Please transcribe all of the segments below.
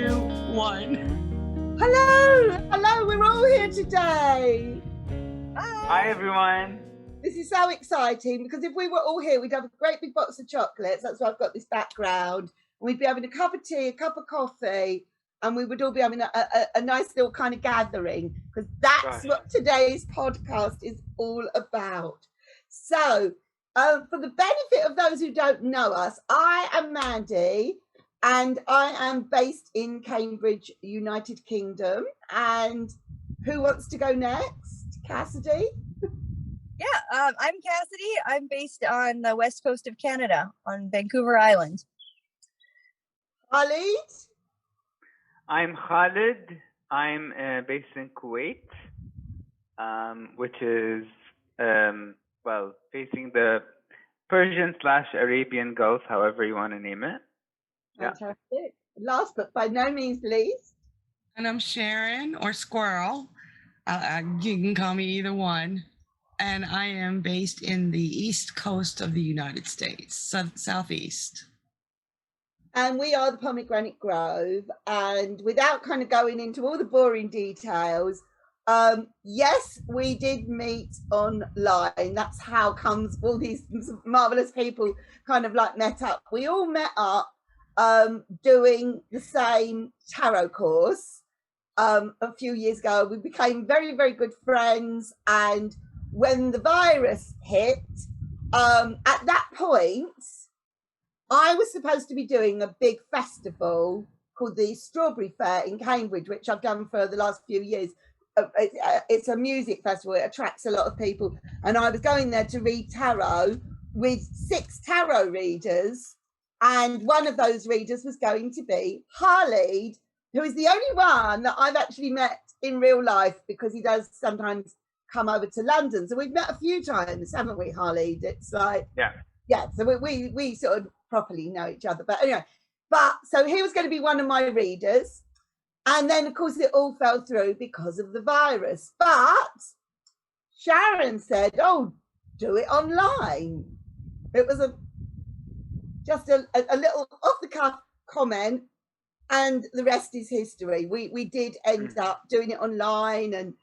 2, 1. Hello, we're all here today. Hi everyone. This is so exciting because if we were all here, we'd have a great big box of chocolates. That's why I've got this background. We'd be having a cup of tea, a cup of coffee, and we would all be having a nice little kind of gathering, because that's what today's podcast is all about. So, for the benefit of those who don't know us, I am Mandy, and I am based in Cambridge, United Kingdom. And who wants to go next? Cassidy? Yeah, I'm Cassidy. I'm based on the west coast of Canada, on Vancouver Island. Khalid? I'm Khalid. I'm based in Kuwait, which is, facing the Persian/Arabian Gulf, however you want to name it. Fantastic. Yeah. Last but by no means least. And I'm Sharon, or Squirrel. You can call me either one. And I am based in the east coast of the United States, southeast. And we are the Pomegranate Grove. And without kind of going into all the boring details, yes, we did meet online. That's how comes all these marvelous people kind of like met up. We all met up doing the same tarot course a few years ago. We became very, very good friends. And when the virus hit, at that point, I was supposed to be doing a big festival called the Strawberry Fair in Cambridge, which I've done for the last few years. It's a music festival. It attracts a lot of people. And I was going there to read tarot with 6 tarot readers. And one of those readers was going to be Khalid, who is the only one that I've actually met in real life, because he does sometimes come over to London. So we've met a few times, haven't we, Khalid? It's like, yeah. So we sort of properly know each other. But anyway, so he was going to be one of my readers. And then, of course, it all fell through because of the virus. But Sharon said, oh, do it online. It was just a little off-the-cuff comment, and the rest is history. We did end up doing it online, and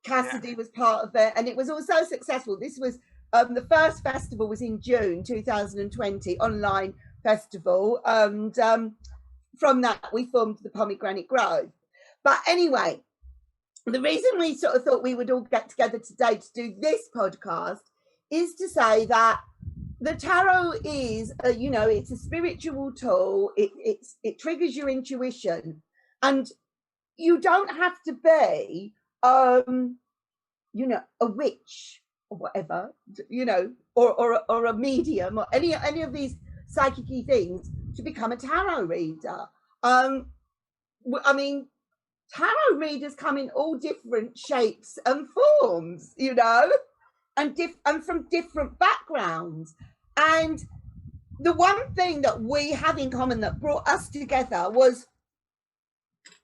Cassidy was part of it, and it was also successful. This was the first festival was in June 2020, online festival, and from that we formed the Pomegranate Grove. But anyway, the reason we sort of thought we would all get together today to do this podcast is to say that the tarot is, it's a spiritual tool. It triggers your intuition, and you don't have to be, a witch or whatever, or a medium or any of these psychic-y things to become a tarot reader. Tarot readers come in all different shapes and forms, and from different backgrounds. And the one thing that we have in common that brought us together was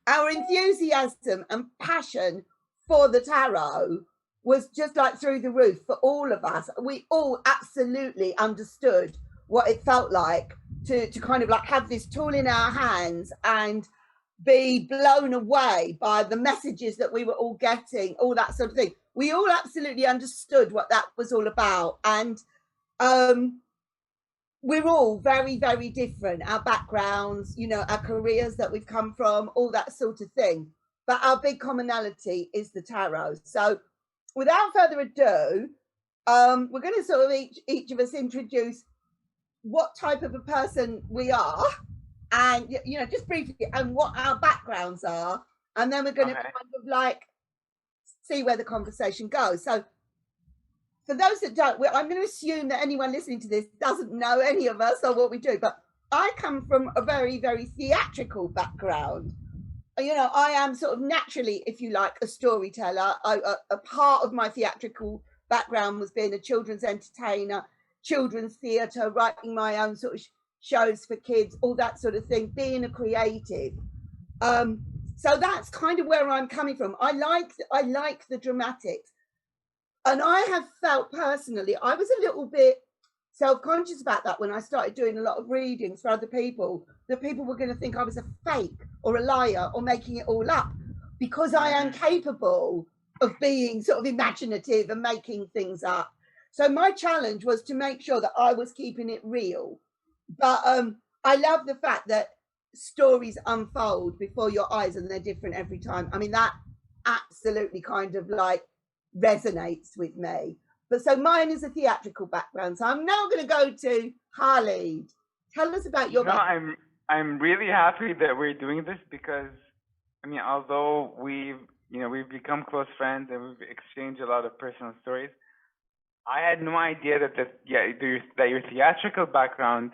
our enthusiasm and passion for the tarot was just like through the roof for all of us. We all absolutely understood what it felt like to kind of like have this tool in our hands and be blown away by the messages that we were all getting, all that sort of thing. We all absolutely understood what that was all about. And we're all very, very different. Our backgrounds, our careers that we've come from, all that sort of thing. But our big commonality is the tarot. So without further ado, we're going to sort of each of us introduce what type of a person we are, and just briefly, and what our backgrounds are, and then we're going to kind of like see where the conversation goes. So for those that don't, I'm going to assume that anyone listening to this doesn't know any of us or what we do, but I come from a very, very theatrical background. I am sort of naturally, if you like, a storyteller. A part of my theatrical background was being a children's entertainer, children's theatre, writing my own sort of shows for kids, all that sort of thing, being a creative. So that's kind of where I'm coming from. I like the dramatics. And I have felt personally, I was a little bit self-conscious about that when I started doing a lot of readings for other people, that people were going to think I was a fake or a liar or making it all up, because I am capable of being sort of imaginative and making things up. So my challenge was to make sure that I was keeping it real. But I love the fact that stories unfold before your eyes and they're different every time. I mean, that absolutely kind of like resonates with me. But so mine is a theatrical background. So I'm now going to go to Khalid. Tell us about your background. I'm really happy that we're doing this because, I mean, although we've become close friends and we've exchanged a lot of personal stories, I had no idea that your theatrical background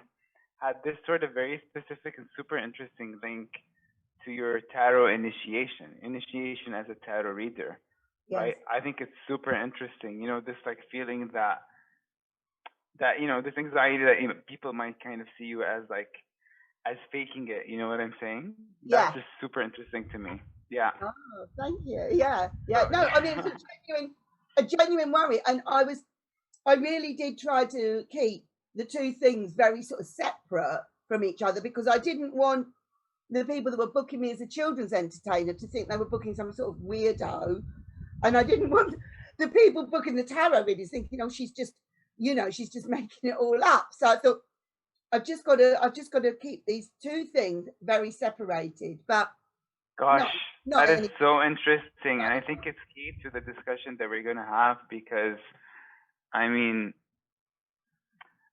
had this sort of very specific and super interesting link to your tarot initiation as a tarot reader, Yes. right? I think it's super interesting. This like feeling that this anxiety that people might kind of see you as faking it. You know what I'm saying? Yeah. That's just super interesting to me. Yeah. Oh, thank you. Yeah. No, I mean, it's a genuine worry, and I really did try to keep the two things very sort of separate from each other, because I didn't want the people that were booking me as a children's entertainer to think they were booking some sort of weirdo, and I didn't want the people booking the tarot readers thinking, oh, she's just making it all up. So I thought I've just got to keep these two things very separated. But gosh, not that is so interesting, and I think it's key to the discussion that we're going to have, because I mean,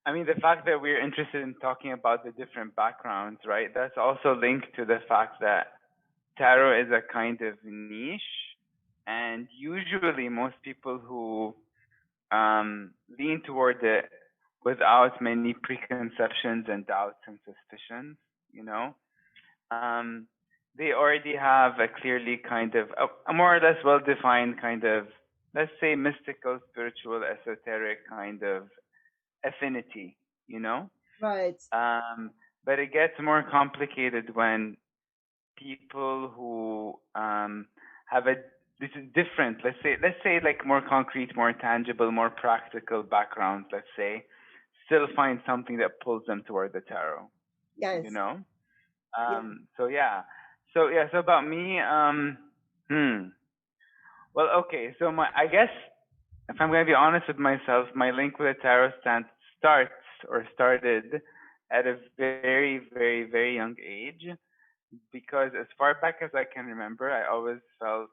the fact that we're interested in talking about the different backgrounds, right? That's also linked to the fact that tarot is a kind of niche, and usually most people who lean toward it without many preconceptions and doubts and suspicions, they already have a clearly kind of a more or less well-defined kind of, let's say, mystical, spiritual, esoteric kind of affinity, Right. But it gets more complicated when people who have this is different, let's say like more concrete, more tangible, more practical backgrounds, let's say, still find something that pulls them toward the tarot. Yes. So about me, well, okay, so I guess if I'm going to be honest with myself, my link with the tarot started at a very, very, very young age, because as far back as I can remember, I always felt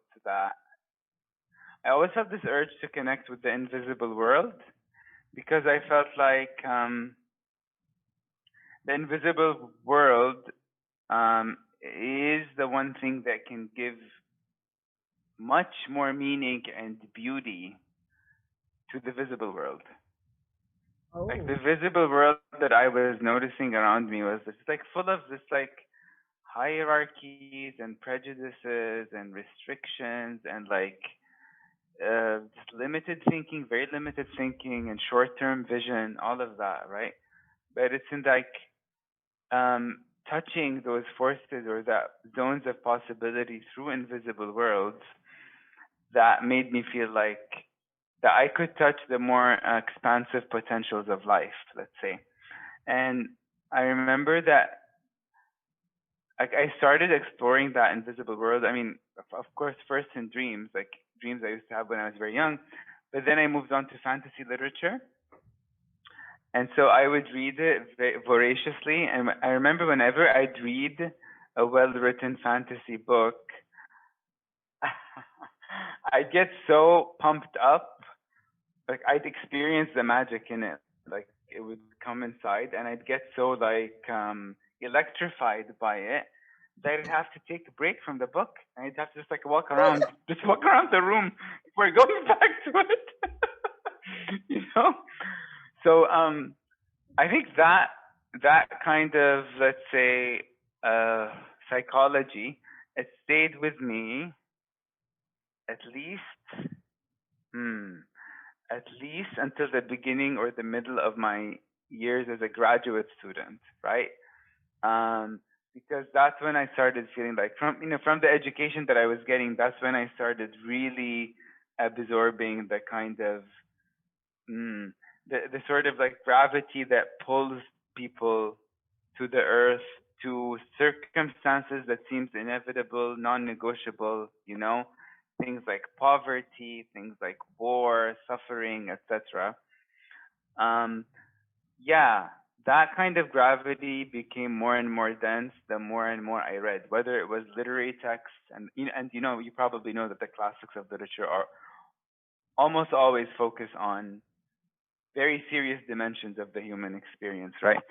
this urge to connect with the invisible world, because I felt like the invisible world is the one thing that can give much more meaning and beauty to the visible world. Oh. Like the visible world that I was noticing around me was just like full of this like hierarchies and prejudices and restrictions and like just limited thinking, very limited thinking and short-term vision, all of that, right? But it's in like touching those forces or that zones of possibility through invisible worlds that made me feel like that I could touch the more expansive potentials of life, let's say. And I remember that I started exploring that invisible world. I mean, of course, first in dreams, like dreams I used to have when I was very young, but then I moved on to fantasy literature. And so I would read it voraciously. And I remember whenever I'd read a well-written fantasy book, I'd get so pumped up. Like I'd experience the magic in it. Like it would come inside and I'd get so like electrified by it that I'd have to take a break from the book. And I'd have to just like walk around the room before going back to it. So I think that kind of, let's say, psychology, it stayed with me at least until the beginning or the middle of my years as a graduate student, right? Because that's when I started feeling like from the education that I was getting, that's when I started really absorbing the kind of the sort of like gravity that pulls people to the earth to circumstances that seems inevitable, non-negotiable, things like poverty, things like war, suffering, etc. Um, yeah, that kind of gravity became more and more dense the more and more I read, whether it was literary texts, and you probably know that the classics of literature are almost always focus on very serious dimensions of the human experience, right?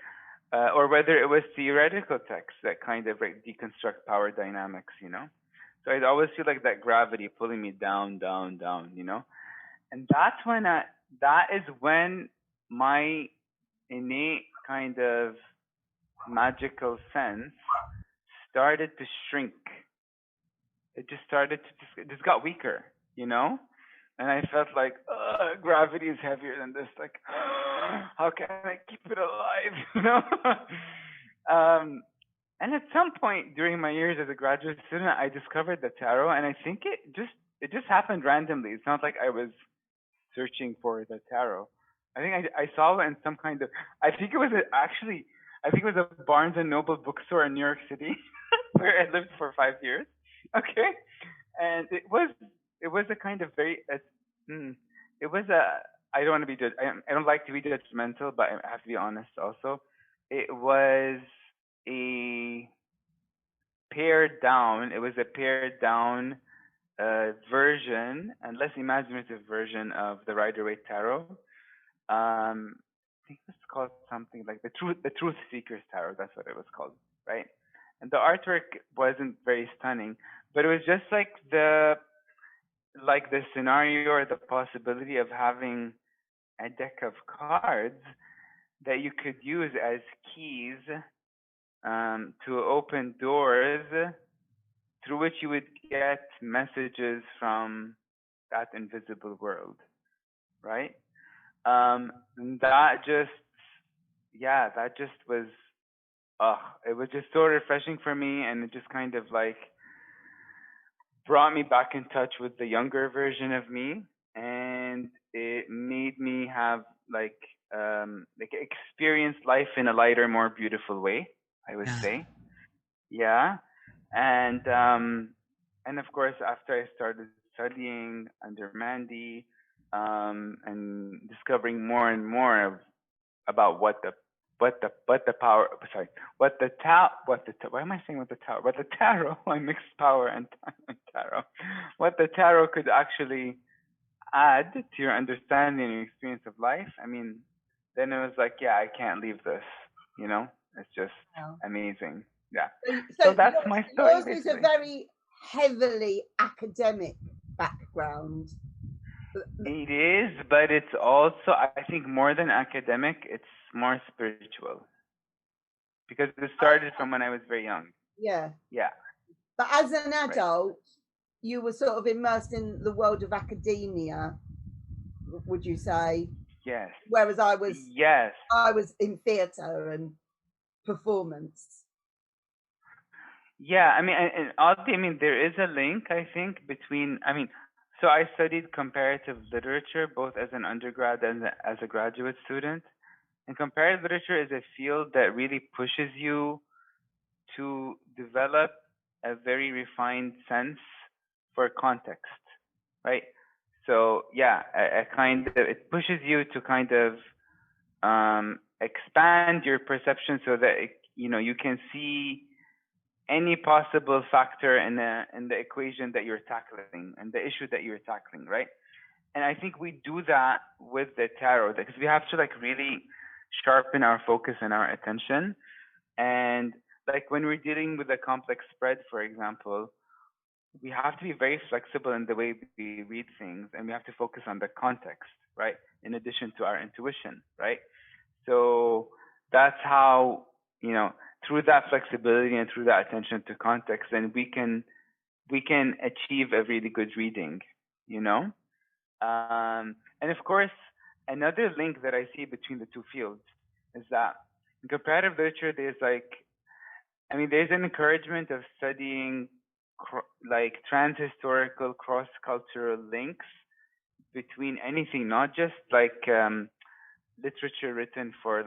Or whether it was theoretical texts that kind of like deconstruct power dynamics, So I'd always feel like that gravity pulling me down, down, down, And that is when my innate kind of magical sense started to shrink. It just started to it just got weaker, And I felt like gravity is heavier than this. Like, how can I keep it alive? And at some point during my years as a graduate student, I discovered the tarot, and I think it just happened randomly. It's not like I was searching for the tarot. I think I saw it in some kind of. I think it was a Barnes and Noble bookstore in New York City, where I lived for 5 years. Okay, and it was a kind of very. It was a. I don't want to be I don't like to be judgmental, but I have to be honest also. It was a pared down. It was a pared down version and less imaginative version of the Rider-Waite Tarot. I think it's called something like the Truth Seekers Tarot. That's what it was called, right? And the artwork wasn't very stunning, but it was just like the scenario or the possibility of having a deck of cards that you could use as keys to open doors through which you would get messages from that invisible world, right? That just was, it was just so refreshing for me, and it just kind of like brought me back in touch with the younger version of me, and it made me have experience life in a lighter, more beautiful way, I would say. Yeah. And of course, after I started studying under Mandy, and discovering more and more about what the tarot, I mixed power and tarot, what the tarot could actually add to your understanding and experience of life. I mean, then it was like, yeah, I can't leave this, it's just amazing. Yeah. So that's my story. Yours is a very heavily academic background. It is, but it's also, I think, more than academic, it's more spiritual. Because it started from when I was very young. Yeah. Yeah. But as an adult, you were sort of immersed in the world of academia, would you say? Yes. Whereas I was in theatre and performance. Yeah, I mean, and oddly, I mean, there is a link, I think, between, so I studied comparative literature both as an undergrad and as a graduate student. And comparative literature is a field that really pushes you to develop a very refined sense for context, right? So yeah, it pushes you to kind of expand your perception so that you can see any possible factor in the equation that you're tackling and the issue that you're tackling, right? And I think we do that with the tarot because we have to really sharpen our focus and our attention. And when we're dealing with a complex spread, for example, we have to be very flexible in the way we read things, and we have to focus on the context, right? In addition to our intuition, right? So that's how, through that flexibility and through that attention to context, then we can achieve a really good reading, And of course, another link that I see between the two fields is that in comparative literature, there's there's an encouragement of studying trans-historical, cross-cultural links between anything, not just literature written for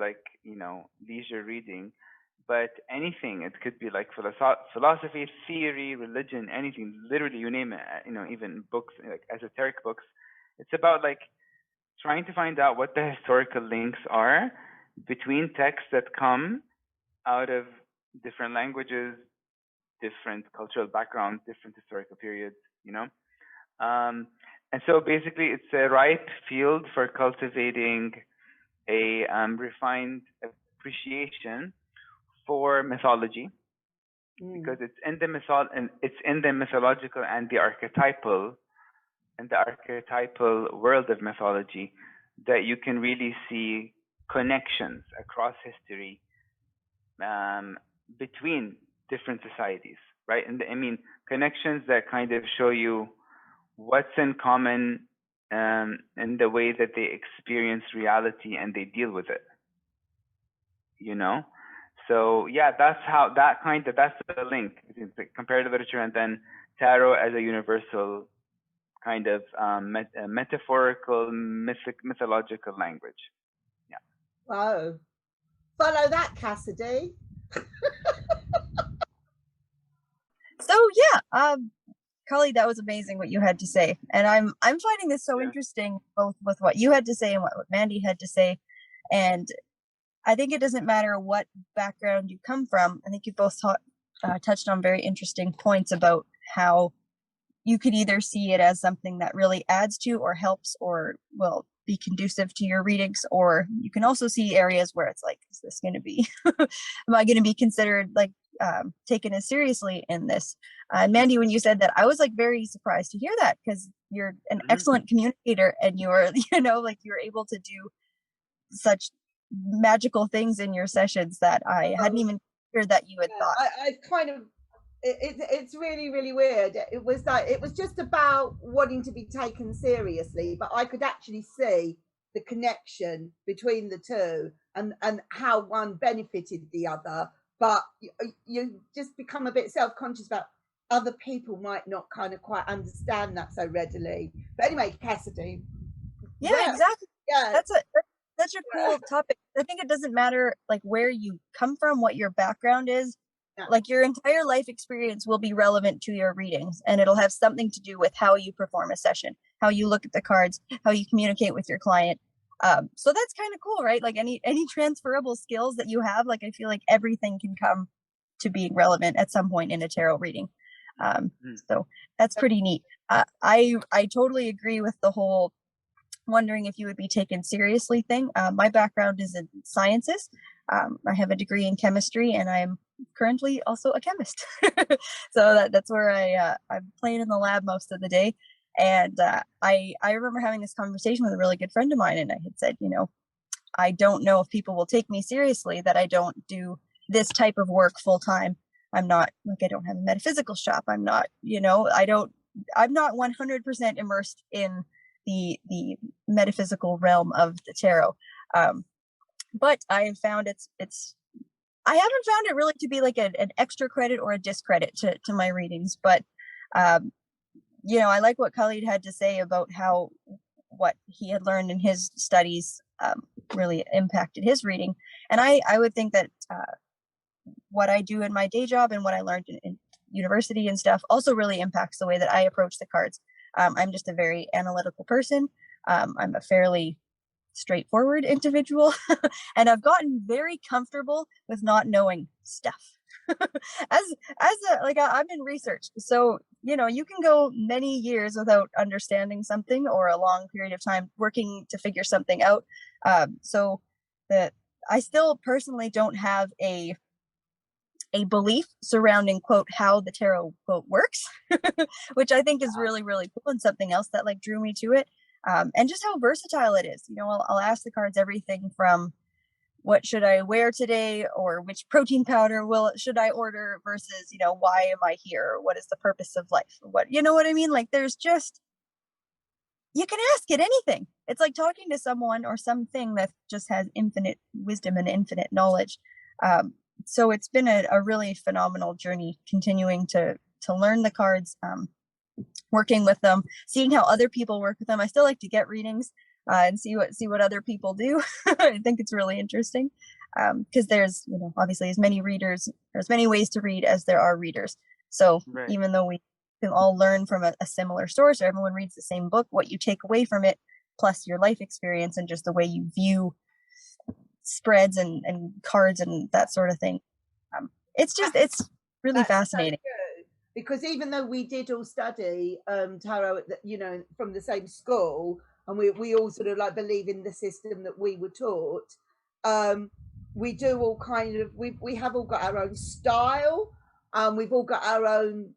leisure reading, but anything. It could be like philosophy, theory, religion, anything. Literally, you name it. Even books, like esoteric books. It's about like trying to find out what the historical links are between texts that come out of different languages, different cultural backgrounds, different historical periods. And so basically, it's a ripe field for cultivating a refined appreciation for mythology, because it's in the mythological and the archetypal world of mythology that you can really see connections across history between different societies, right? And connections that kind of show you what's in common in the way that they experience reality and they deal with it. So yeah, that's the link between comparative literature and then tarot as a universal kind of metaphorical, mythological language. Yeah. Wow. Follow that, Cassidy. So yeah, Kali, that was amazing what you had to say, and I'm finding this so interesting, both with what you had to say and what Mandy had to say, and I think it doesn't matter what background you come from. I think you both touched on very interesting points about how you could either see it as something that really adds to or helps or will be conducive to your readings, or you can also see areas where it's like, is this going to be, am I going to be considered like taken as seriously in this? Mandy, when you said that, I was like very surprised to hear that, because you're an excellent communicator and you're, like you're able to do such magical things in your sessions that I hadn't even heard that you had thought. I kind of, it's really, really weird. It was just about wanting to be taken seriously, but I could actually see the connection between the two and how one benefited the other. But you just become a bit self-conscious about other people might not kind of quite understand that so readily. But anyway, Cassidy. Yeah, exactly. Yeah, that's such a cool topic. I think it doesn't matter like where you come from, what your background is. Like your entire life experience will be relevant to your readings, and it'll have something to do with how you perform a session, how you look at the cards, how you communicate with your client. So that's kind of cool, right? Like any transferable skills that you have, like I feel like everything can come to being relevant at some point in a tarot reading. So that's pretty neat. I totally agree with the whole wondering if you would be taken seriously thing. My background is in sciences. I have a degree in chemistry, and I'm currently also a chemist. So that's where I'm playing in the lab most of the day. And I remember having this conversation with a really good friend of mine, and I had said, I don't know if people will take me seriously that I don't do this type of work full time. I'm not like, I don't have a metaphysical shop. I'm not, I'm not 100% immersed in the metaphysical realm of the tarot. But I have found I haven't found it really to be like an extra credit or a discredit to my readings, but I like what Khalid had to say about how what he had learned in his studies really impacted his reading. And I would think that what I do in my day job and what I learned in university and stuff also really impacts the way that I approach the cards. I'm just a very analytical person. I'm a fairly straightforward individual, and I've gotten very comfortable with not knowing stuff. I'm in research, so you can go many years without understanding something, or a long period of time working to figure something out. So that I still personally don't have a belief surrounding quote how the tarot quote works, which I think is really, really cool, and something else that like drew me to it. And just how versatile it is. I'll ask the cards everything from what should I wear today, or which protein powder should I order, versus, why am I here? What is the purpose of life? What I mean? Like there's just, you can ask it anything. It's like talking to someone or something that just has infinite wisdom and infinite knowledge. So it's been a really phenomenal journey, continuing to learn the cards, working with them, seeing how other people work with them. I still like to get readings and see what other people do. I think it's really interesting. because there's, you know, obviously as many readers, there's many ways to read as there are readers. So Right. even though we can all learn from a similar source, or everyone reads the same book, what you take away from it, plus your life experience and just the way you view spreads and cards and that sort of thing, it's really That's fascinating. So true. Because even though we did all study tarot, you know, from the same school, and we all sort of like believe in the system that we were taught, we do all kind of, we have all got our own style, we've all got our own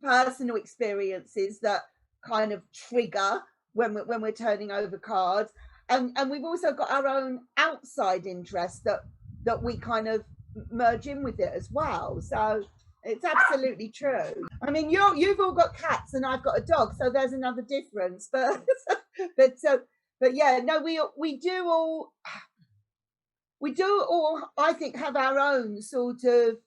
personal experiences that kind of trigger when we're turning over cards, and we've also got our own outside interests that we kind of merge in with it as well. So it's absolutely true. I mean, you've all got cats and I've got a dog, so there's another difference. But but yeah, no, we do all I think have our own sort of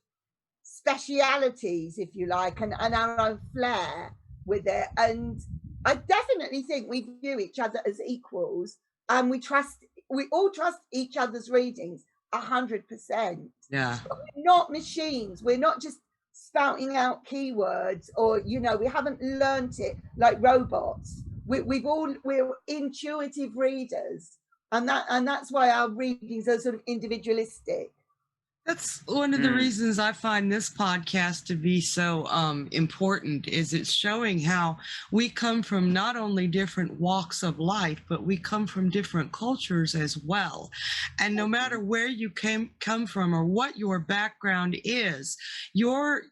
specialities, if you like, and our own flair with it. And I definitely think we view each other as equals, and we all trust each other's readings 100%. Yeah. We're not machines. We're not just spouting out keywords, or, you know, we haven't learnt it like robots. We're intuitive readers, and that's why our readings are sort of individualistic. That's one of the reasons I find this podcast to be so important, is it's showing how we come from not only different walks of life, but we come from different cultures as well. And no matter where you come from or what your background is, your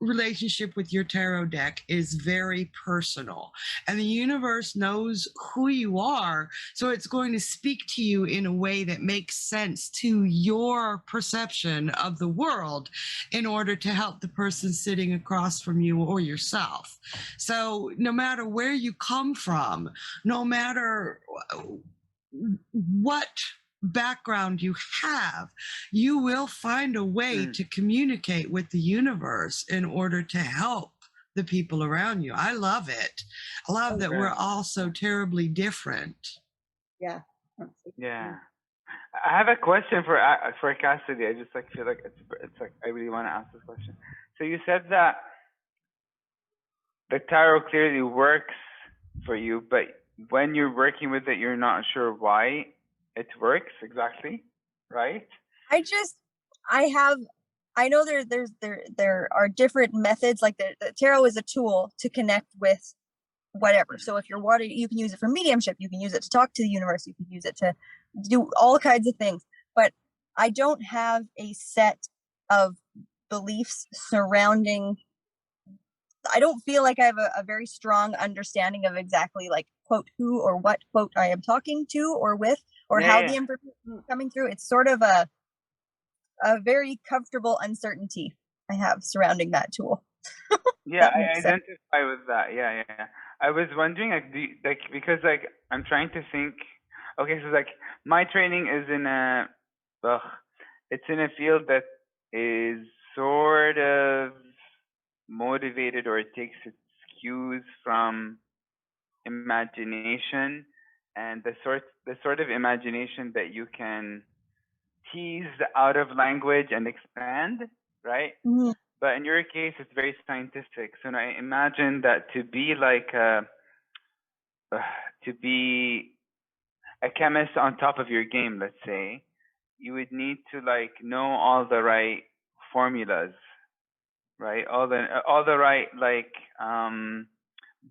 relationship with your tarot deck is very personal, and the universe knows who you are, so it's going to speak to you in a way that makes sense to your perception of the world in order to help the person sitting across from you or yourself. So no matter where you come from, no matter what background you have, you will find a way to communicate with the universe in order to help the people around you. I love it. I love that we're all so terribly different. Yeah. Yeah. I have a question for Cassidy. I just feel like it's like I really want to ask this question. So you said that the tarot clearly works for you, but when you're working with it, you're not sure why it works exactly, right? I know there are different methods. Like the tarot is a tool to connect with whatever. So if you're water, you can use it for mediumship, you can use it to talk to the universe, you can use it to do all kinds of things. But I don't have a set of beliefs surrounding, I don't feel like I have a very strong understanding of exactly like quote who or what quote I am talking to or with, or how the information is coming through. It's sort of a very comfortable uncertainty I have surrounding that tool. Yeah, I identify with that. Yeah. I was wondering, because I'm trying to think. Okay, so my training is in it's in a field that is sort of motivated, or it takes its cues from imagination, and the sort of imagination that you can tease out of language and expand, right? Mm-hmm. But in your case, it's very scientific. So I imagine that to be a chemist on top of your game, let's say, you would need to know all the right formulas, right? All the right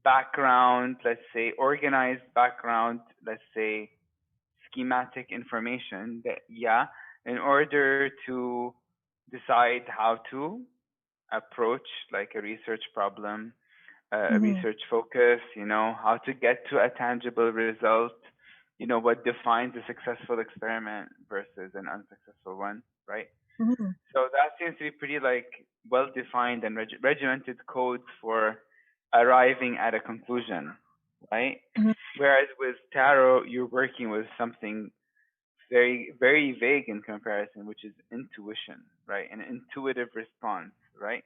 background, let's say organized background, let's say schematic information that in order to decide how to approach a research problem, a research focus, how to get to a tangible result, what defines a successful experiment versus an unsuccessful one, right? So that seems to be pretty well defined and regimented codes for arriving at a conclusion, right? Whereas with tarot, you're working with something very, very vague in comparison, which is intuition, right? An intuitive response, right?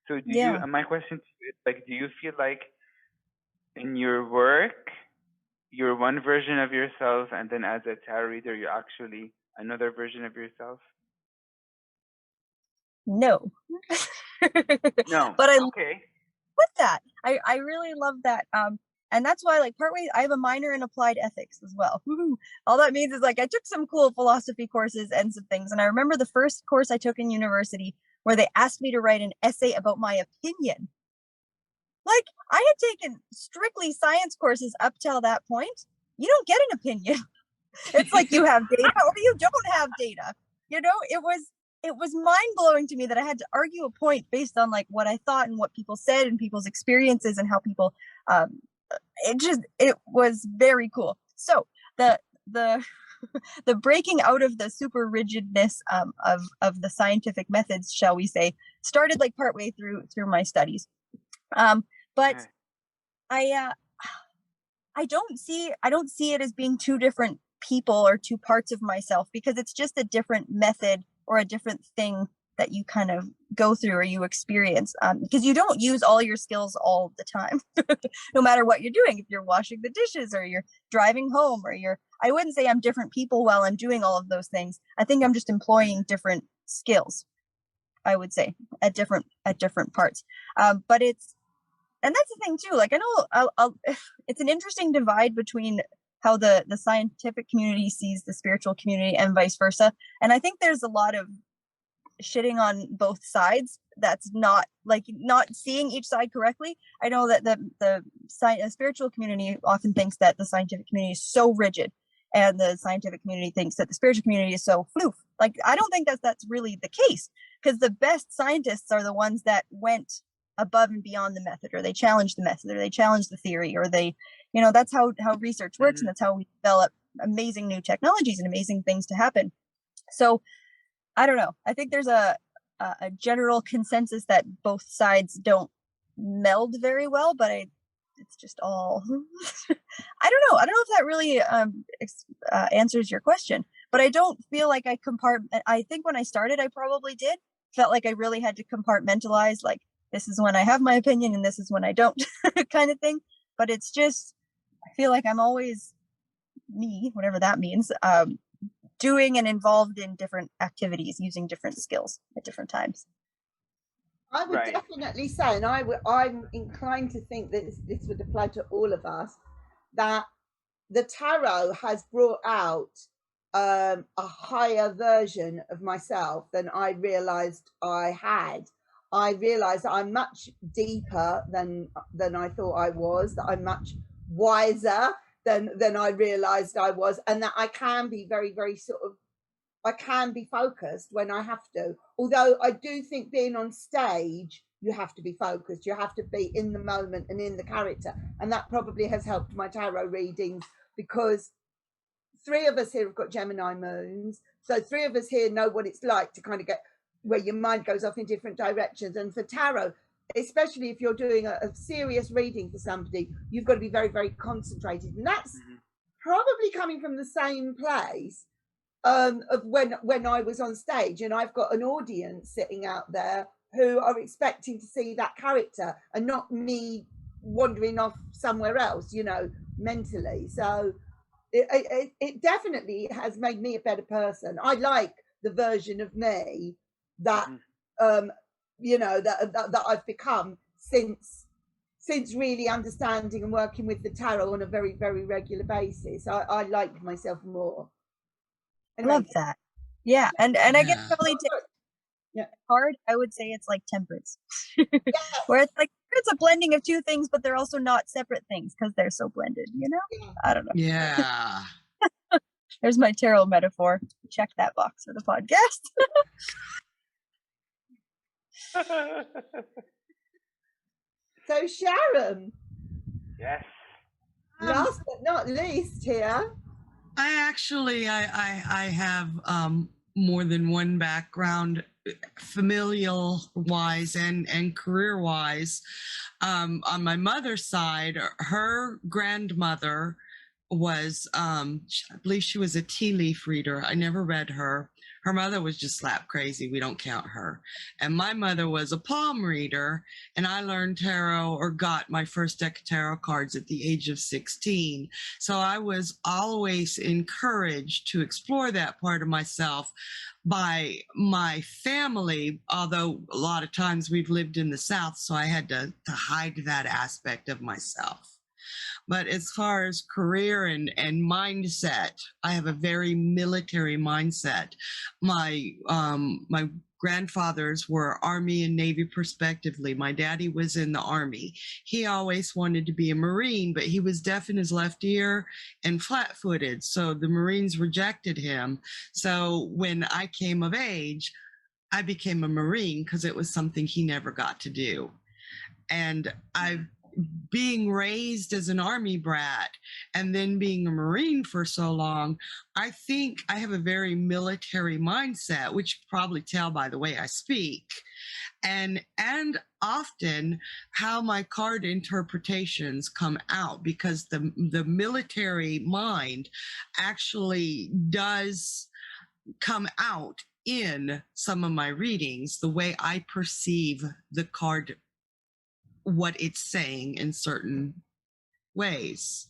So my question to you is do you feel like in your work, you're one version of yourself, and then as a tarot reader, you're actually another version of yourself? No. No. But I Okay. with that. I really love that. And that's why, like, partway, I have a minor in applied ethics as well. Woo-hoo. All that means is, like, I took some cool philosophy courses and some things. And I remember the first course I took in university where they asked me to write an essay about my opinion. Like, I had taken strictly science courses up till that point. You don't get an opinion. It's like you have data or you don't have data. You know, it was mind-blowing to me that I had to argue a point based on, like, what I thought and what people said and people's experiences and how people it was very cool. So the the breaking out of the super rigidness of the scientific methods, shall we say, started like partway through my studies. But I don't see it as being two different people or two parts of myself, because it's just a different method or a different thing that you kind of go through or you experience, because you don't use all your skills all the time. No matter what you're doing, if you're washing the dishes or you're driving home or I wouldn't say I'm different people while I'm doing all of those things. I think I'm just employing different skills, I would say, at different parts. But and that's the thing too, like, I know it's an interesting divide between how the scientific community sees the spiritual community and vice versa. And I think there's a lot of shitting on both sides that's not seeing each side correctly. I know that the spiritual community often thinks that the scientific community is so rigid, and the scientific community thinks that the spiritual community is so floof. Like, I don't think that's really the case, because the best scientists are the ones that went above and beyond the method, or they challenge the method, or they challenge the theory, or they, that's how research works, and that's how we develop amazing new technologies and amazing things to happen. So I don't know. I think there's a general consensus that both sides don't meld very well, but it's just all I don't know. I don't know if that really answers your question, but I don't feel like I think when I started, I probably felt like I really had to compartmentalize, like, this is when I have my opinion and this is when I don't, kind of thing. But it's just, I feel like I'm always me, whatever that means, doing and involved in different activities, using different skills at different times. I would definitely say, and I'm inclined to think that this would apply to all of us, that the tarot has brought out a higher version of myself than I realized I had. I realized that I'm much deeper than I thought I was, that I'm much wiser than I realized I was, and that I can be very, very I can be focused when I have to. Although I do think being on stage, you have to be focused. You have to be in the moment and in the character. And that probably has helped my tarot readings, because 3 of us here have got Gemini moons. So 3 of us here know what it's like to kind of get where your mind goes off in different directions. And for tarot, especially if you're doing a serious reading for somebody, you've got to be very, very concentrated. And that's probably coming from the same place of when I was on stage, and I've got an audience sitting out there who are expecting to see that character and not me wandering off somewhere else, mentally. So it definitely has made me a better person. I like the version of me that that I've become since really understanding and working with the tarot on a very, very regular basis. I like myself more. Anyway. I love that. Yeah, and I get totally hard. I would say it's like temperance, where it's like it's a blending of two things, but they're also not separate things because they're so blended. I don't know. Yeah. There's my tarot metaphor. Check that box for the podcast. So Sharon. Yes. Last but not least here. I have more than one background, familial wise and career wise. On my mother's side, her grandmother was, I believe she was a tea leaf reader. I never read her. Her mother was just slap crazy. We don't count her. And my mother was a palm reader, and I learned tarot or got my first deck of tarot cards at the age of 16. So I was always encouraged to explore that part of myself by my family, although a lot of times we've lived in the South, so I had to hide that aspect of myself. But as far as career and mindset, I have a very military mindset. My grandfathers were Army and Navy respectively. My daddy was in the Army. He always wanted to be a Marine, but he was deaf in his left ear and flat-footed, so the Marines rejected him. So when I came of age, I became a Marine because it was something he never got to do. And being raised as an Army brat and then being a Marine for so long, I think I have a very military mindset, which you probably tell by the way I speak. And often how my card interpretations come out, because the military mind actually does come out in some of my readings, the way I perceive the card, what it's saying in certain ways.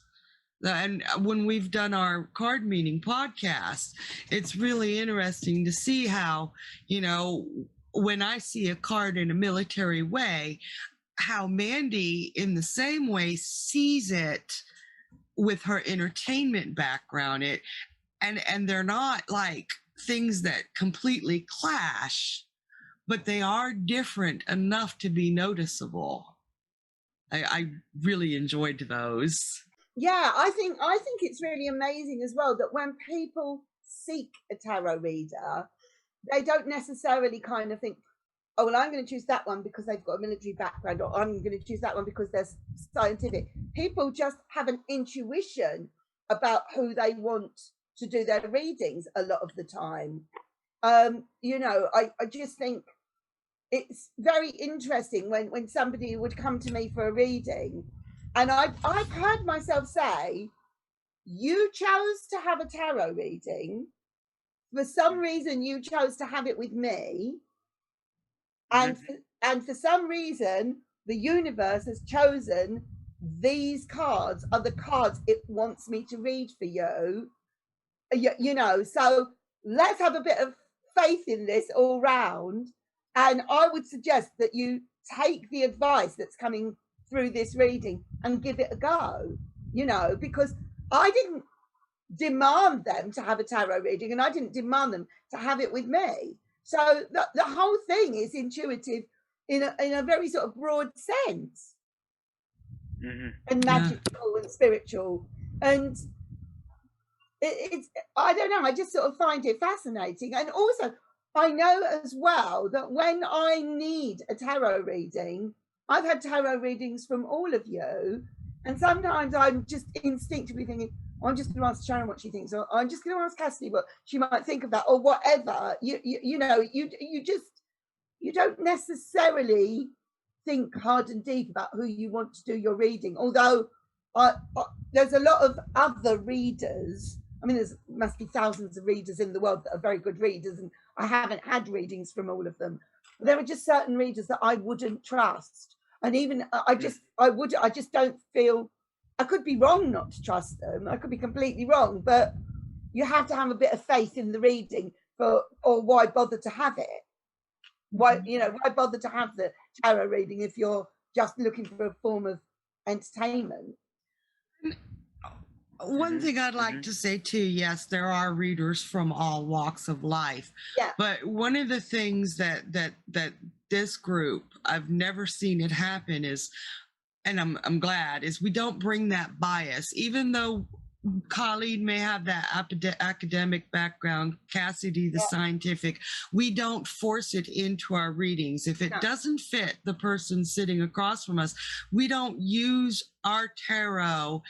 And when we've done our card meaning podcast, it's really interesting to see how, when I see a card in a military way, how Mandy in the same way sees it with her entertainment background. And they're not like things that completely clash, but they are different enough to be noticeable. I really enjoyed those. Yeah, I think it's really amazing as well that when people seek a tarot reader, they don't necessarily kind of think, oh, well, I'm going to choose that one because they've got a military background, or I'm going to choose that one because they're scientific. People just have an intuition about who they want to do their readings a lot of the time. I just think it's very interesting when somebody would come to me for a reading, and I've heard myself say, you chose to have a tarot reading. For some reason, you chose to have it with me. And for some reason, the universe has chosen these cards are the cards it wants me to read for you. So let's have a bit of faith in this all round. And I would suggest that you take the advice that's coming through this reading and give it a go, because I didn't demand them to have a tarot reading, and I didn't demand them to have it with me. So the whole thing is intuitive in a very sort of broad sense, and magical and spiritual. And it's I don't know, I just sort of find it fascinating. And also, I know as well that when I need a tarot reading, I've had tarot readings from all of you, and sometimes I'm just instinctively thinking, I'm just going to ask Sharon what she thinks, or I'm just going to ask Cassidy what she might think of that, or whatever. You don't necessarily think hard and deep about who you want to do your reading. Although there's a lot of other readers. I mean, there must be thousands of readers in the world that are very good readers, and I haven't had readings from all of them. But there are just certain readers that I wouldn't trust, and even I just don't feel. I could be wrong not to trust them. I could be completely wrong, but you have to have a bit of faith in the reading or why bother to have it? Why bother to have the tarot reading if you're just looking for a form of entertainment? One thing I'd like to say too, yes, there are readers from all walks of life. Yeah. But one of the things that this group, I've never seen it happen is, and I'm glad, is we don't bring that bias, even though Khalid may have that academic background, Cassidy the scientific. We don't force it into our readings. If it doesn't fit the person sitting across from us, we don't use our tarot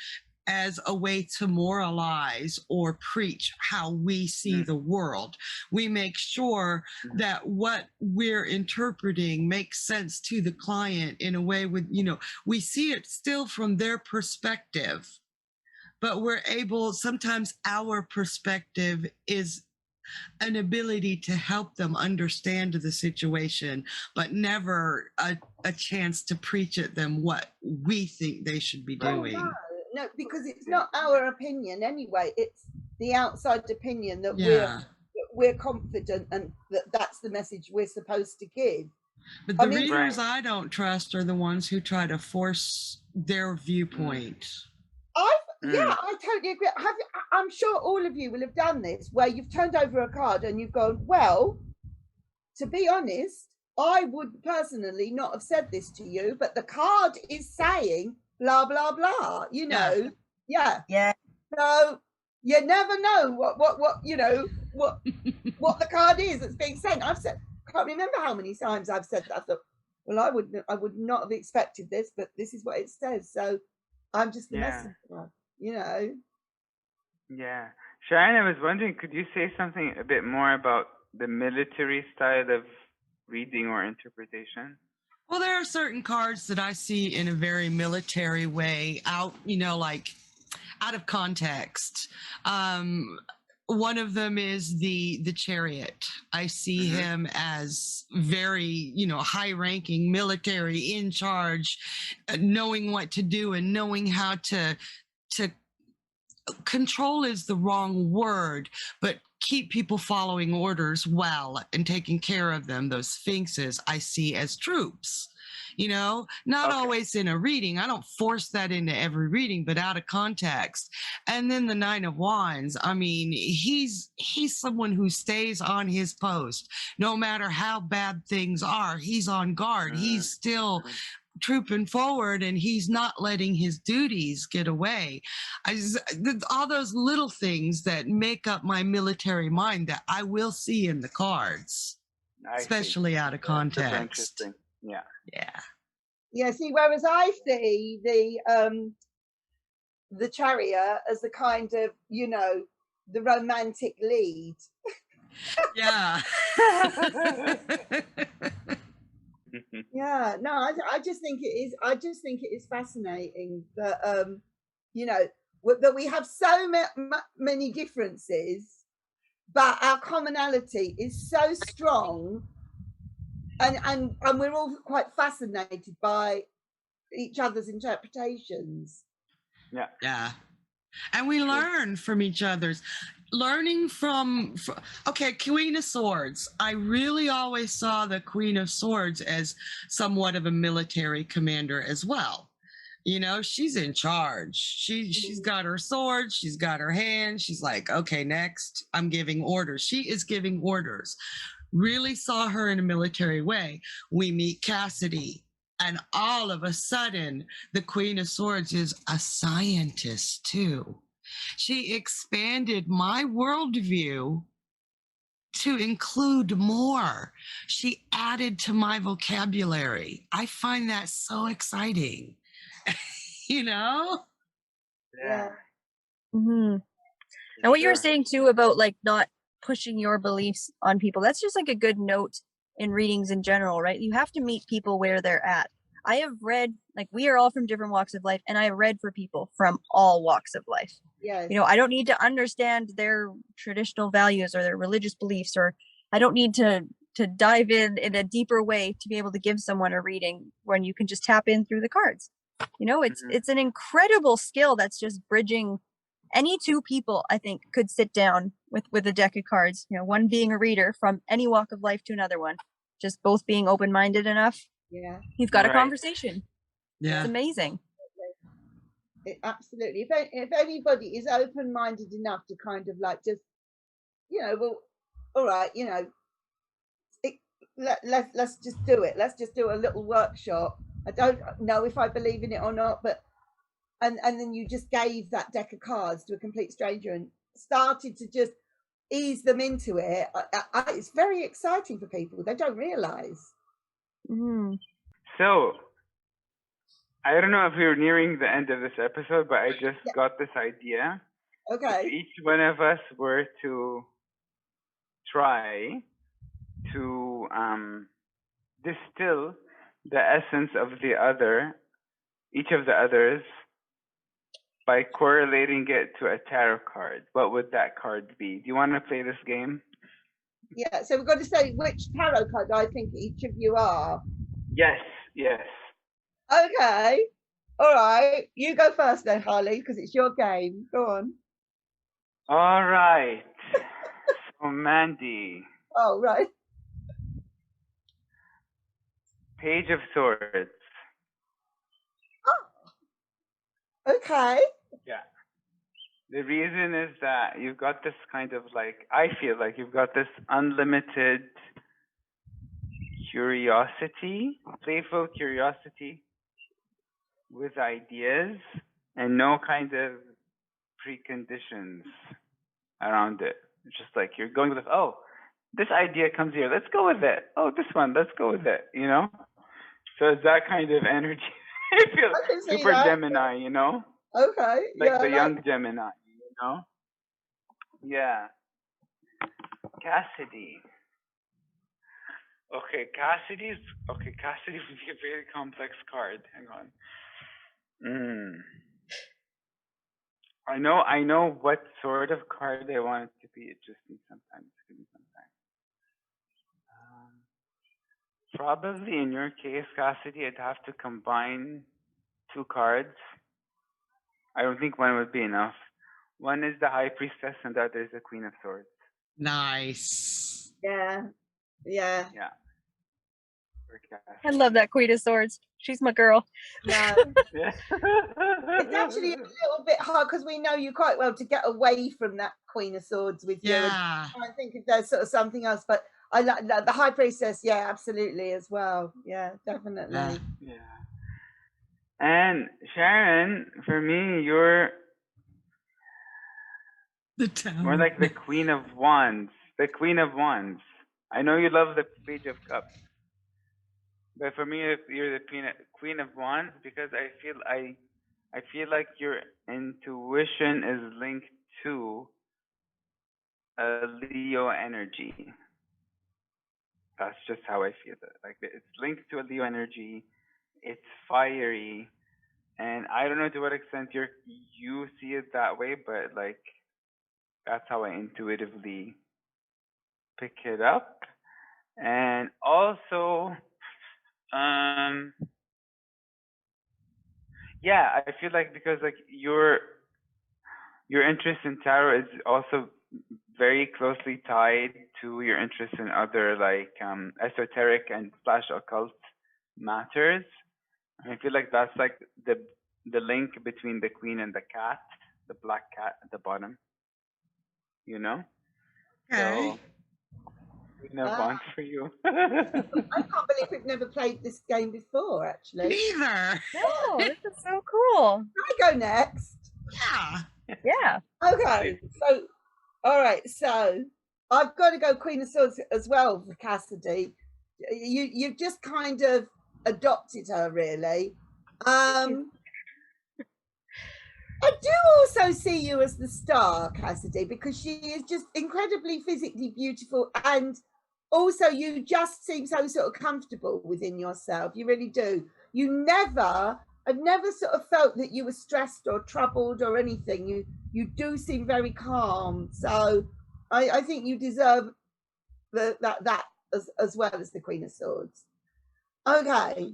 as a way to moralize or preach how we see the world. We make sure that what we're interpreting makes sense to the client in a way with, we see it still from their perspective, but we're able, sometimes our perspective is an ability to help them understand the situation, but never a chance to preach at them what we think they should be doing. Oh, no, because it's not our opinion anyway. It's the outside opinion that we're confident and that's the message we're supposed to give. But the readers I don't trust are the ones who try to force their viewpoint. I totally agree. I'm sure all of you will have done this, where you've turned over a card and you've gone, well, to be honest, I would personally not have said this to you, but the card is saying blah blah blah. You know, yeah. So you never know what you know what the card is that's being sent. I can't remember how many times I've said that. I thought, well, I would not have expected this, but this is what it says. So I'm just the messenger. You know. Yeah. Sharon, I was wondering, could you say something a bit more about the military style of reading or interpretation? Well, there are certain cards that I see in a very military way, out of context. One of them is the Chariot. I see him as very, high-ranking military, in charge, knowing what to do and knowing how to control is the wrong word, but keep people following orders well and taking care of them. Those sphinxes I see as troops, not always in a reading. I don't force that into every reading, but out of context. And then the Nine of Wands, I mean, he's someone who stays on his post. No matter how bad things are, he's on guard. He's still trooping forward and he's not letting his duties get away. All those little things that make up my military mind that I will see in the cards, especially out of context. Super interesting. Yeah. See, whereas I see the Chariot as the kind of, the romantic lead. Yeah. Yeah, no, I just think it is. I just think it is fascinating that that we have so many differences, but our commonality is so strong, and we're all quite fascinated by each other's interpretations. Yeah. And we learn from each other's. Learning from Queen of Swords. I really always saw the Queen of Swords as somewhat of a military commander as well. She's in charge. She's got her sword, she's got her hand. She's like, okay, next, I'm giving orders. She is giving orders. Really saw her in a military way. We meet Cassidy, and all of a sudden, the Queen of Swords is a scientist too. She expanded my worldview to include more. She added to my vocabulary. I find that so exciting. Yeah. Mm-hmm. And what you were saying too about not pushing your beliefs on people, that's just a good note in readings in general, right? You have to meet people where they're at. I have read, we are all from different walks of life, and I have read for people from all walks of life. Yes. I don't need to understand their traditional values or their religious beliefs, or I don't need to dive in a deeper way to be able to give someone a reading when you can just tap in through the cards. It's an incredible skill that's just bridging. Any two people, I think, could sit down with a deck of cards, one being a reader from any walk of life to another one, just both being open-minded enough. Yeah. You've got a conversation. Yeah. It's amazing. Absolutely. If anybody is open-minded enough to kind of just, well, all right, let's just do it. Let's just do a little workshop. I don't know if I believe in it or not, but and then you just gave that deck of cards to a complete stranger and started to just ease them into it. It's very exciting for people. They don't realize. Mm-hmm. So, I don't know if we're nearing the end of this episode, but I just got this idea. Okay. If each one of us were to try to distill the essence of each of the others, by correlating it to a tarot card, what would that card be? Do you want to play this game? Yeah, so we've got to say which tarot card I think each of you are. Yes, yes. Okay. All right. You go first then, Harley, because it's your game. Go on. All right. So, Mandy, Oh, right. Page of Swords. Oh, okay. Yeah. The reason is that you've got this kind of like, I feel like you've got this unlimited curiosity, playful curiosity with ideas and no kind of preconditions around it. It's just like you're going with, oh, this idea comes here, let's go with it. Oh, this one, let's go with it, you know? So it's that kind of energy. I feel I can see super that. Gemini, you know? Okay. Like yeah, the young Gemini, you know? Yeah. Cassidy. Okay, Cassidy would be a very complex card. Hang on. I know what sort of card I want it to be. It just needs some time. It's gonna be some time. Probably in your case, Cassidy, I'd have to combine two cards. I don't think one would be enough. One is the High Priestess, and the other is the Queen of Swords. Nice. Yeah. Yeah. Yeah. I love that Queen of Swords. She's my girl. No. Yeah. It's actually a little bit hard because we know you quite well to get away from that Queen of Swords with you. Yeah. And I think if there's sort of something else, but I like the High Priestess. Yeah, absolutely as well. Yeah, definitely. Yeah. And Sharon, for me, you're The town. more like the Queen of Wands. The Queen of Wands. I know you love the Page of Cups, but for me, you're the Queen of Wands because I feel like your intuition is linked to a Leo energy. That's just how I feel it. Like it's linked to a Leo energy. It's fiery, and I don't know to what extent you see it that way, but like that's how I intuitively pick it up. And also, yeah, I feel like because like your interest in tarot is also very closely tied to your interest in other like esoteric and slash occult matters. I feel like that's like the link between the queen and the cat, the black cat at the bottom. You know? Okay. So Queen of Wands for you. I can't believe we've never played this game before, actually. Neither. No, this is so cool. Can I go next? Yeah. Yeah. Okay, so all right, so I've got to go Queen of Swords as well for Cassidy. You've just kind of adopted her, really. I do also see you as the star, Cassidy, because she is just incredibly physically beautiful, and also you just seem so sort of comfortable within yourself. You really do. I've never sort of felt that you were stressed or troubled or anything. You do seem very calm. So I think you deserve that as well as the Queen of Swords. Okay,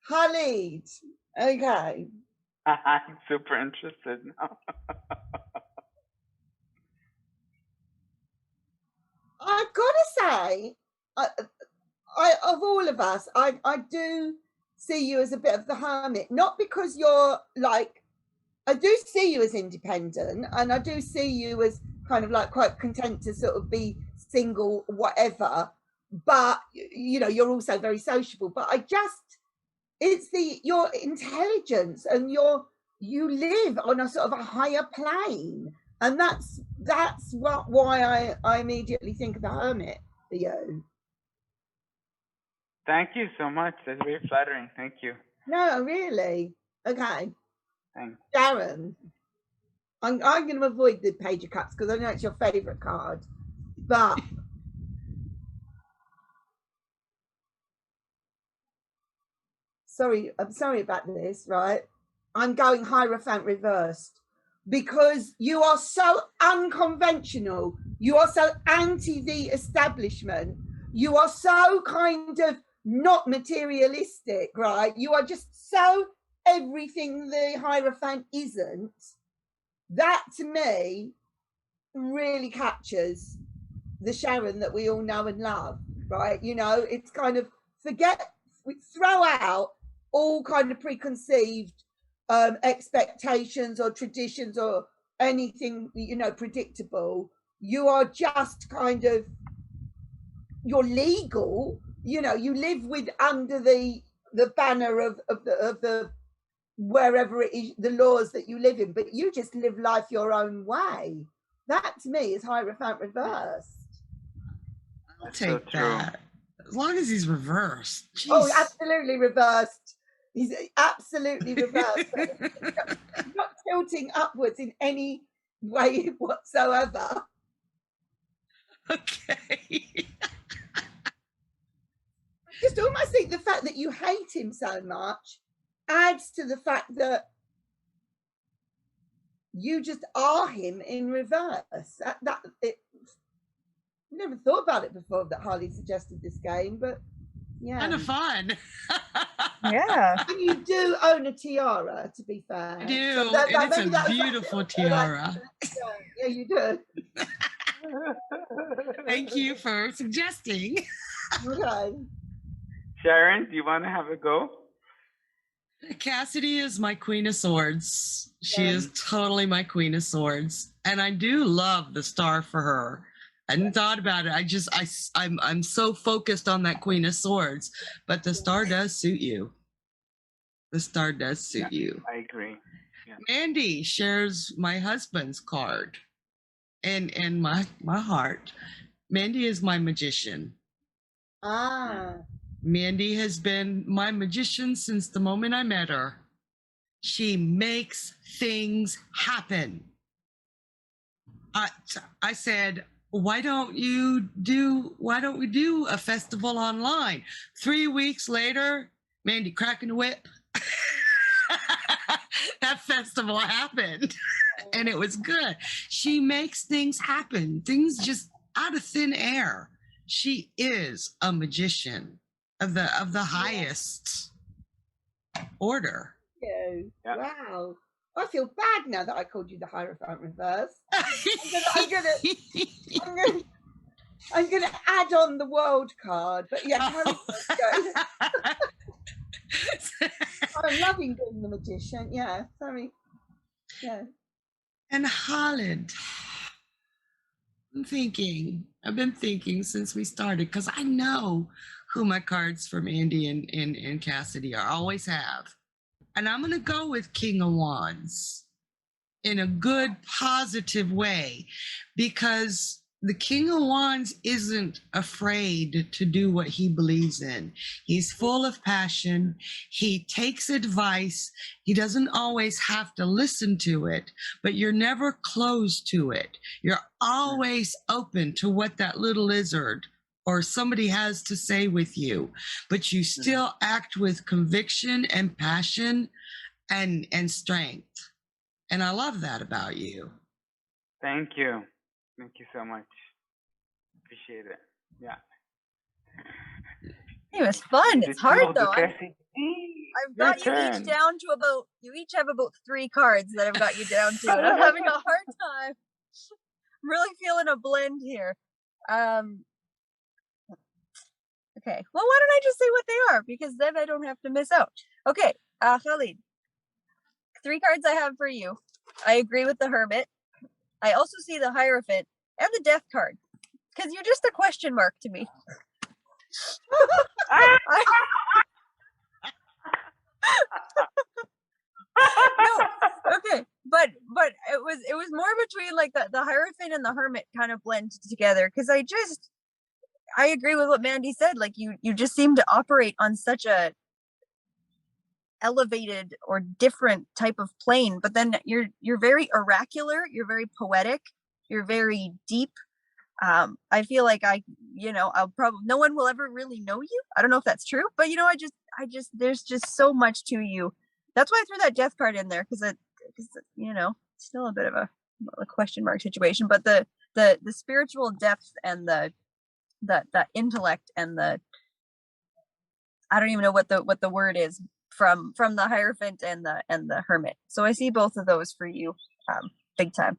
Khalid. Okay. I'm super interested now. I've got to say, I of all of us, I do see you as a bit of the hermit, not because you're like, I do see you as independent, and I do see you as kind of like quite content to sort of be single, whatever. But you know, you're also very sociable. But it's your intelligence and you live on a sort of a higher plane, and that's why I immediately think of the hermit for you. Thank you so much. That's very flattering. Thank you. No, really. Okay. Thanks. Darren, I'm going to avoid the Page of Cups because I know it's your favourite card, but I'm sorry about this, right? I'm going Hierophant reversed. because you are so unconventional. You are so anti the establishment. You are so kind of not materialistic, right? You are just so everything the Hierophant isn't. That to me really captures the Sharon that we all know and love, right? You know, it's kind of throw out all kind of preconceived expectations or traditions or anything, you know, predictable. You are just kind of, you're legal, you know, you live with under the banner of the wherever it is, the laws that you live in, but you just live life your own way. That to me is Hierophant reversed. I'll take that. As long as he's reversed. Jeez. Oh, absolutely reversed. He's absolutely reversed. Not tilting upwards in any way whatsoever. Okay. I just almost think the fact that you hate him so much adds to the fact that you just are him in reverse. Never thought about it before that Harley suggested this game, but yeah. Kind of fun. Yeah. And you do own a tiara, to be fair. I do. So and it's a beautiful tiara. Yeah, you do. Thank you for suggesting. Okay. Sharon, do you want to have a go? Cassidy is my Queen of Swords. She is totally my Queen of Swords. And I do love the star for her. I hadn't thought about it. I'm so focused on that Queen of Swords, but the star does suit you. The star does suit you. I agree. Yeah. Mandy shares my husband's card and my heart. Mandy is my magician. Ah. Mandy has been my magician since the moment I met her. She makes things happen. I said, why don't we do a festival online? 3 weeks later, Mandy cracking the whip. That festival happened and it was good. She makes things happen, things just out of thin air. She is a magician of the highest order. Yeah. Wow. I feel bad now that I called you the Hierophant reverse. I'm gonna add on the world card, but yeah, I'm loving being the magician. Yeah, sorry. Yeah. And Holland, I've been thinking since we started, because I know who my cards from Andy and Cassidy are, always have. And I'm going to go with King of Wands in a good, positive way, because the King of Wands isn't afraid to do what he believes in. He's full of passion. He takes advice. He doesn't always have to listen to it, but you're never closed to it. You're always open to what that little lizard or somebody has to say with you, but you still act with conviction and passion and strength. And I love that about you. Thank you. Thank you so much. Appreciate it. Yeah. It was fun. It's hard though. I've got you turn. each down to you each have about 3 cards that I've got you down to. And I'm having a hard time. I'm really feeling a blend here. Okay. Well, why don't I just say what they are? Because then I don't have to miss out. Okay. Khalid, 3 cards I have for you. I agree with the Hermit. I also see the Hierophant and the Death card. Because you're just a question mark to me. No, okay, but it was more between like the Hierophant and the Hermit kind of blend together, because I agree with what Mandy said. Like you just seem to operate on such a elevated or different type of plane, but then you're very oracular, you're very poetic, you're very deep. I feel like I'll probably, no one will ever really know you. I don't know if that's true, but I just there's just so much to you. That's why I threw that Death card in there, because still a bit of a question mark situation, but the spiritual depth and the intellect and the, I don't even know what the word is, from the Hierophant and the Hermit. So I see both of those for you, big time.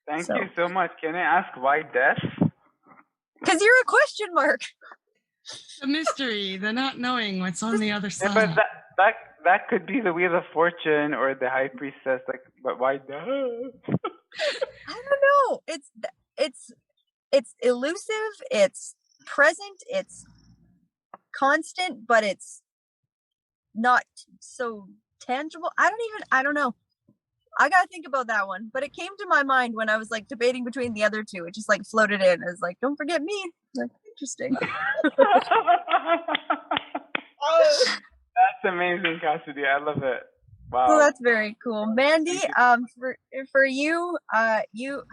Thank you so much. Can I ask why death? Because you're a question mark. The mystery, the not knowing what's on the other side. Yeah, but that could be the Wheel of Fortune or the High Priestess. Like, but why death? I don't know. It's elusive. It's present. It's constant, but it's not so tangible. I don't know. I gotta think about that one. But it came to my mind when I was like debating between the other two. It just like floated in as like, don't forget me. Like, interesting. Oh, that's amazing, Cassidy. I love it. Wow. Well, that's very cool, Mandy. For you, I don't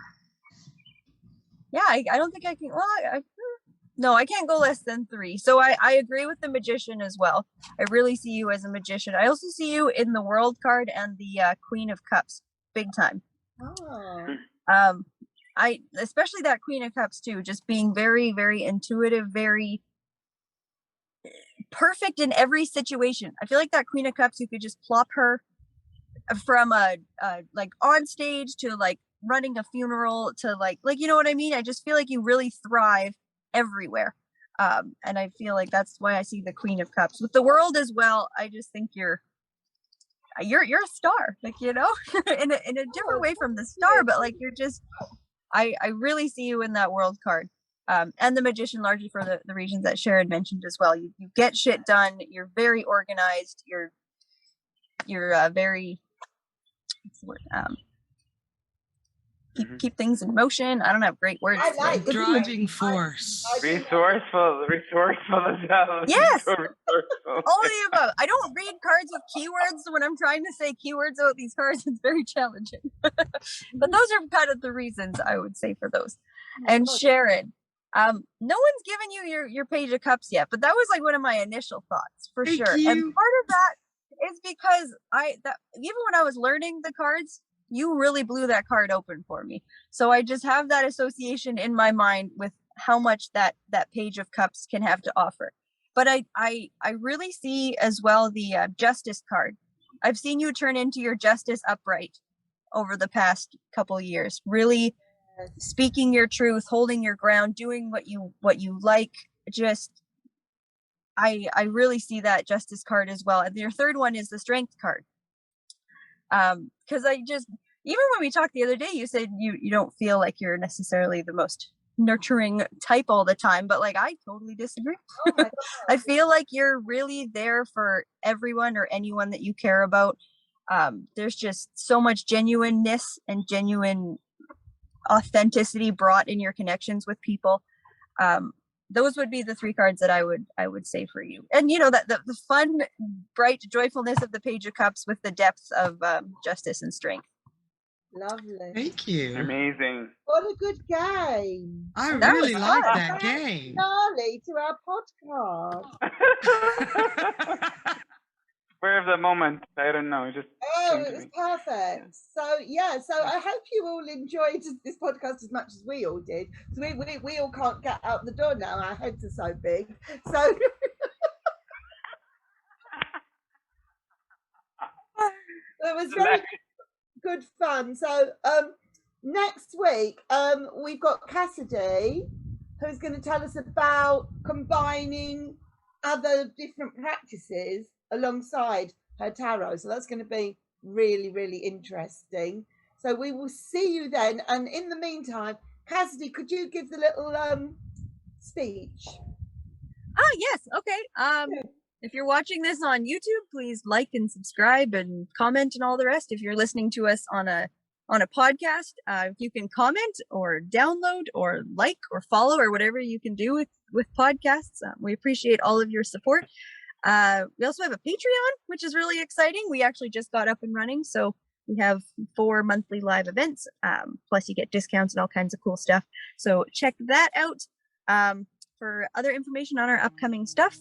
think I can. Well, no, I can't go less than 3. So I agree with the Magician as well. I really see you as a magician. I also see you in the World card and the Queen of Cups, big time. oh. I especially that Queen of Cups too, just being very, very intuitive, very perfect in every situation. I feel like that Queen of Cups, you could just plop her from a like on stage to like running a funeral to like you know what I mean? I just feel like you really thrive everywhere. And I feel like that's why I see the Queen of Cups. With the World as well, I just think you're a star, like, you know, in a different way from the star, but like you're just I really see you in that World card. And the Magician, largely for the reasons that Sharon mentioned as well. You get shit done. You're very organized. You're very, what's the word? Keep things in motion. I don't have great words. I like the driving force. Resourceful as well. Yes. So resourceful. All of the above. I don't read cards with keywords, so when I'm trying to say keywords about these cards, it's very challenging. But those are kind of the reasons I would say for those. And Sharon, no one's given you your Page of Cups yet, but that was like one of my initial thoughts for Thank sure. you. And part of that is because even when I was learning the cards, you really blew that card open for me. So I just have that association in my mind with how much that Page of Cups can have to offer. But I really see as well the Justice card. I've seen you turn into your Justice upright over the past couple years, really speaking your truth, holding your ground, doing what you like. Just I really see that Justice card as well. And your third one is the Strength card. Because I just, even when we talked the other day, you said you don't feel like you're necessarily the most nurturing type all the time, but like I totally disagree. Oh I feel like you're really there for everyone or anyone that you care about. There's just so much genuineness and genuine authenticity brought in your connections with people. Those would be the 3 cards that I would say for you. And you know that the fun, bright joyfulness of the Page of Cups with the depth of justice and strength. Lovely. Thank you. Amazing. What a good game. I That really was like fun. that game. Finale to our podcast. Spur of the moment. I don't know. Just Oh, it was perfect. So yeah, so I hope you all enjoyed this podcast as much as we all did. So we all can't get out the door now. Our heads are so big. So it was very good fun. So next week we've got Cassidy, who's going to tell us about combining other different practices alongside her tarot. So that's going to be really, really interesting. So we will see you then. And in the meantime, Cassidy, could you give the little speech? Oh, yes. Okay. If you're watching this on YouTube, please like and subscribe and comment and all the rest. If you're listening to us on a podcast, you can comment or download or like or follow or whatever you can do with podcasts. We appreciate all of your support. We also have a Patreon, which is really exciting. We actually just got up and running, so we have 4 monthly live events. Plus you get discounts and all kinds of cool stuff. So check that out. For other information on our upcoming stuff,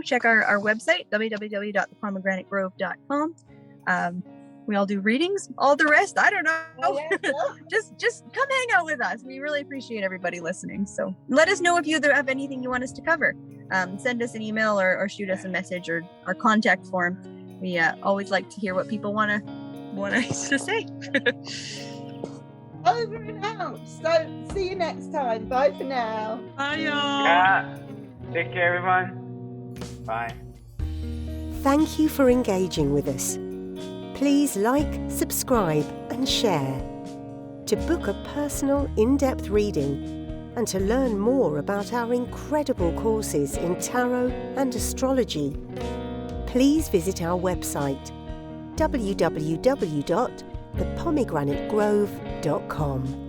check our website, www.thepomegranate.grove.com. we all do readings. All the rest, I don't know. Oh, yeah. just come hang out with us. We really appreciate everybody listening. So let us know if you have anything you want us to cover. Send us an email or shoot us a message or our contact form. We always like to hear what people want us to say. Over and out. So see you next time. Bye for now. Bye, y'all. Yeah. Take care, everyone. Bye. Thank you for engaging with us. Please like, subscribe and share. To book a personal, in-depth reading and to learn more about our incredible courses in tarot and astrology, please visit our website www.thepomegranate.grove.com.